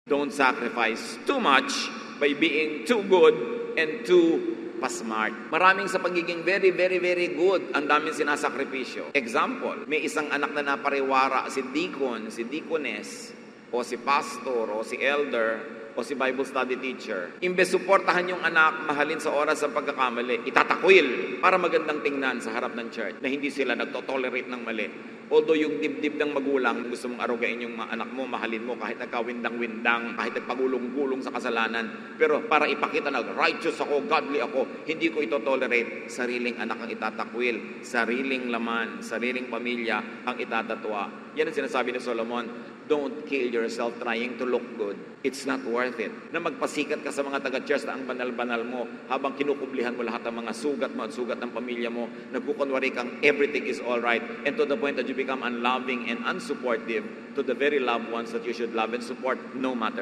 Don't sacrifice too much by being too good and too pa-smart. Maraming sa pagiging very, very, very good, ang daming sinasakripisyo. Example, may isang anak na napariwara, si deacon, si deaconess, o si pastor, o si elder, o si Bible study teacher. Imbes suportahan yung anak, mahalin sa oras ng pagkakamali, itatakwil para magandang tingnan sa harap ng church na hindi sila nagtotolerate ng mali. Although yung dibdib ng magulang, gusto mong arugain yung mga anak mo, mahalin mo kahit nagkawindang-windang, kahit nagpagulong-gulong sa kasalanan. Pero para ipakita na righteous ako, godly ako, hindi ko ito-tolerate. Sariling anak ang itatakwil, sariling laman, sariling pamilya ang itatatwa. Yan ang sinasabi ni Solomon, don't kill yourself trying to look good. It's not worth it. Na magpasikat ka sa mga taga-church na ang banal-banal mo habang kinukublihan mo lahat ng mga sugat mo at sugat ng pamilya mo, nagkukunwari kang everything is all right, and to the point that you become unloving and unsupportive to the very loved ones that you should love and support no matter